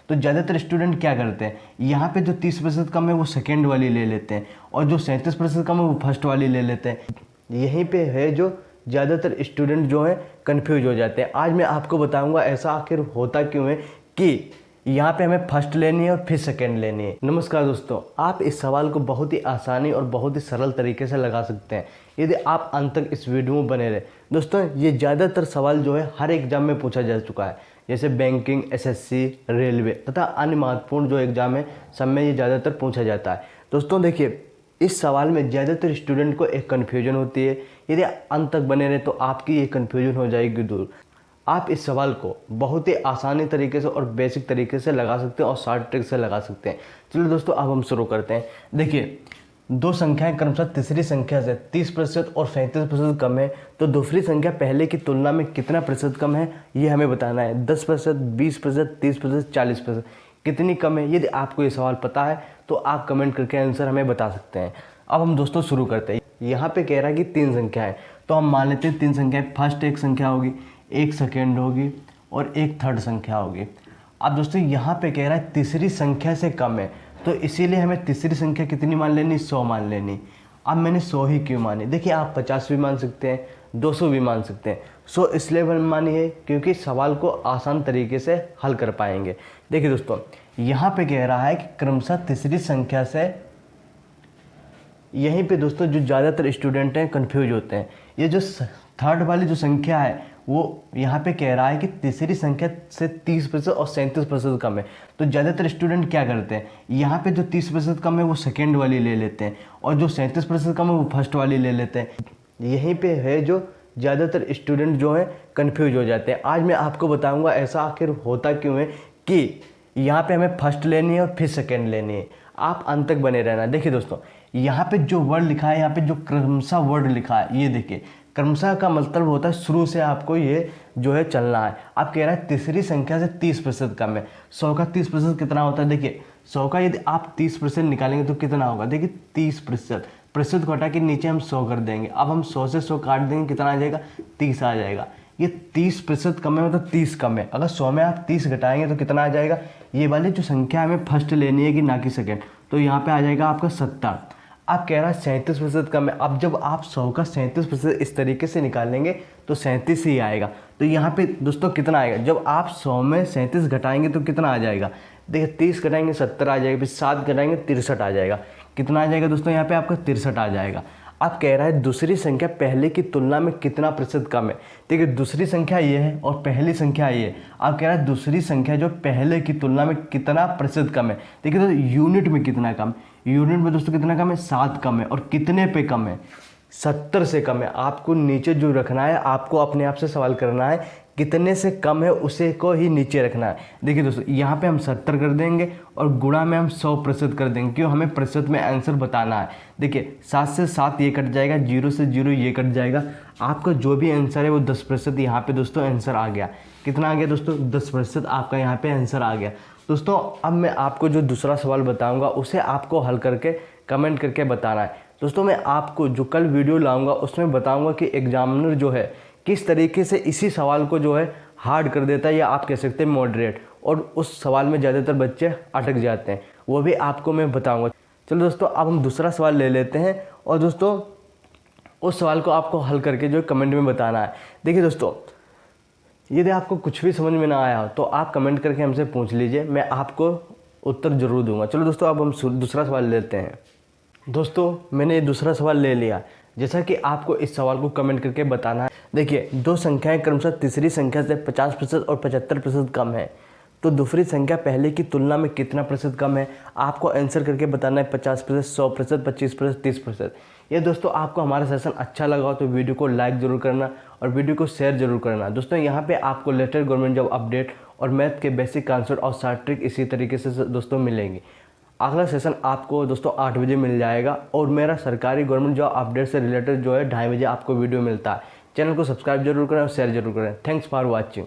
तो ज़्यादातर स्टूडेंट क्या करते हैं, यहाँ पे जो 30% कम है वो सेकेंड वाली ले लेते हैं और जो 37% कम है वो फर्स्ट वाली ले लेते हैं। यहीं पे है जो ज़्यादातर स्टूडेंट जो है कंफ्यूज हो जाते हैं। आज मैं आपको बताऊंगा ऐसा आखिर होता क्यों है कि यहाँ पे हमें फर्स्ट लेनी है और फिर सेकंड लेनी है। नमस्कार दोस्तों, आप इस सवाल को बहुत ही आसानी और बहुत ही सरल तरीके से लगा सकते हैं यदि आप अंत तक इस वीडियो में बने रहे। दोस्तों ये ज़्यादातर सवाल जो है हर एग्जाम में पूछा जा चुका है, जैसे बैंकिंग, एसएससी, रेलवे तथा अन्य महत्वपूर्ण जो एग्जाम है सब में ये ज़्यादातर पूछा जाता है। दोस्तों देखिए, इस सवाल में ज़्यादातर स्टूडेंट को एक कन्फ्यूजन होती है। यदि अंत तक बने रहे तो आपकी ये कन्फ्यूजन हो जाएगी दूर। आप इस सवाल को बहुत ही आसानी तरीके से और बेसिक तरीके से लगा सकते हैं और शॉर्ट ट्रिक से लगा सकते हैं। चलिए दोस्तों, अब हम शुरू करते हैं। देखिए, दो संख्याएं क्रमशः तीसरी संख्या से 30% और 37% कम है, तो दूसरी संख्या पहले की तुलना में कितना प्रतिशत कम है ये हमें बताना है। 10%, 20%, 30%, 40% कितनी कम है। यदि आपको ये सवाल पता है तो आप कमेंट करके आंसर हमें बता सकते हैं। अब हम दोस्तों शुरू करते हैं। यहाँ पे कह रहा है कि 3 संख्याएं, तो हम मान लेते हैं 3 संख्याएं। फर्स्ट एक संख्या होगी, एक सेकेंड होगी और एक थर्ड संख्या होगी। अब दोस्तों यहाँ पे कह रहा है तीसरी संख्या से कम है, तो इसीलिए हमें तीसरी संख्या कितनी मान लेनी, 100 मान लेनी। अब मैंने 100 ही क्यों मानी, देखिए आप 50 भी मान सकते हैं, 200 भी मान सकते हैं। 100 इसलिए मानी है क्योंकि सवाल को आसान तरीके से हल कर पाएंगे। देखिए दोस्तों, यहाँ पे कह रहा है कि क्रमशः तीसरी संख्या से, यहीं पे दोस्तों जो ज़्यादातर स्टूडेंट हैं कंफ्यूज होते हैं। ये जो थर्ड वाली जो संख्या है वो यहाँ पे कह रहा है कि तीसरी संख्या से 30% और 37% कम है, तो ज़्यादातर स्टूडेंट क्या करते हैं, यहाँ पे जो 30% कम है वो सेकेंड वाली ले लेते हैं और जो 37% कम है वो फर्स्ट वाली ले लेते हैं। यहीं पे है जो ज़्यादातर स्टूडेंट जो है कंफ्यूज हो जाते हैं। आज मैं आपको बताऊँगा ऐसा आखिर होता क्यों है कि यहाँ पे हमें फर्स्ट लेनी है और फिर सेकेंड लेनी है। आप अंत तक बने रहना। देखिए दोस्तों, यहाँ पे जो वर्ड लिखा है, यहाँ पे जो क्रमशः वर्ड लिखा है, ये देखिए क्रमशः का मतलब होता है शुरू से आपको ये जो है चलना है। आप कह रहा है तीसरी संख्या से 30% कम है। 100 का 30% कितना होता है, देखिए 100 का यदि आप 30% निकालेंगे तो कितना होगा, देखिए 30%, प्रतिशत को हटा के नीचे हम 100 कर देंगे। अब हम 100 से 100 काट देंगे, कितना आ जाएगा, 30 आ जाएगा। ये 30% कम है मतलब 30 कम है। अगर 100 में आप 30 घटाएंगे तो कितना आ जाएगा, ये वाली जो संख्या हमें फर्स्ट लेनी है कि ना कि सेकेंड, तो यहाँ पे आ जाएगा आपका 70। आप कह रहा है 37% कम है। अब जब आप 100 का 37% इस तरीके से निकालेंगे तो 37 ही आएगा। तो यहाँ पे दोस्तों कितना आएगा, जब आप 100 में 37 घटाएंगे तो कितना आ जाएगा, देखिए 30 घटाएंगे 70 आ जाएगा, फिर 7 घटाएंगे 63 आ जाएगा। कितना आ जाएगा दोस्तों, यहाँ पे आपका 63 आ जाएगा। आप कह रहा है दूसरी संख्या पहले की तुलना में कितना प्रतिशत कम है। देखिए दूसरी संख्या ये है और पहली संख्या ये है। आप कह रहा है दूसरी संख्या जो पहले की तुलना में कितना प्रतिशत कम है। देखिए तो यूनिट में कितना कम, यूनिट में दोस्तों कितना कम है, 7 कम है। और कितने पे कम है, 70 से कम है। आपको नीचे जो रखना है, आपको अपने आप से सवाल करना है कितने से कम है उसे को ही नीचे रखना है। देखिए दोस्तों, यहाँ पे हम 70 कर देंगे और गुणा में हम 100% कर देंगे, क्यों, हमें प्रतिशत में आंसर बताना है। देखिए 7 से 7 ये कट जाएगा, 0 से 0 ये कट जाएगा। आपका जो भी आंसर है वो 10% यहाँ पे दोस्तों आंसर आ गया। कितना आ गया दोस्तों, 10% आपका यहाँ पे आंसर आ गया। दोस्तों अब मैं आपको जो दूसरा सवाल बताऊँगा उसे आपको हल करके कमेंट करके बताना है। दोस्तों मैं आपको जो कल वीडियो लाऊंगा उसमें बताऊंगा कि एग्जामिनर जो है किस तरीके से इसी सवाल को जो है हार्ड कर देता है, या आप कह सकते हैं मॉडरेट, और उस सवाल में ज़्यादातर बच्चे अटक जाते हैं, वो भी आपको मैं बताऊंगा। चलो दोस्तों, अब हम दूसरा सवाल ले लेते हैं और दोस्तों उस सवाल को आपको हल करके जो कमेंट में बताना है। देखिए दोस्तों, यदि आपको कुछ भी समझ में ना आया हो तो आप कमेंट करके हमसे पूछ लीजिए, मैं आपको उत्तर ज़रूर दूंगा। चलो दोस्तों, अब हम दूसरा सवाल लेते हैं। दोस्तों मैंने ये दूसरा सवाल ले लिया, जैसा कि आपको इस सवाल को कमेंट करके बताना है। देखिए दो संख्याएं क्रमशः तीसरी संख्या से 50% और 75% कम है, तो दूसरी संख्या पहले की तुलना में कितना प्रतिशत कम है। आपको आंसर करके बताना है 50%, 100%, 25%, 30%। ये दोस्तों आपको हमारा सेशन अच्छा लगा हो तो वीडियो को लाइक ज़रूर करना और वीडियो को शेयर जरूर करना। दोस्तों यहाँ पे आपको लेटेस्ट गवर्नमेंट जॉब अपडेट और मैथ के बेसिक कॉन्सेप्ट और शॉर्ट ट्रिक इसी तरीके से दोस्तों मिलेंगी। अगला सेशन आपको दोस्तों 8 बजे मिल जाएगा और मेरा सरकारी गवर्नमेंट जॉब अपडेट से रिलेटेड जो है 2:30 बजे आपको वीडियो मिलता है। चैनल को सब्सक्राइब जरूर करें और शेयर जरूर करें। Thanks for watching.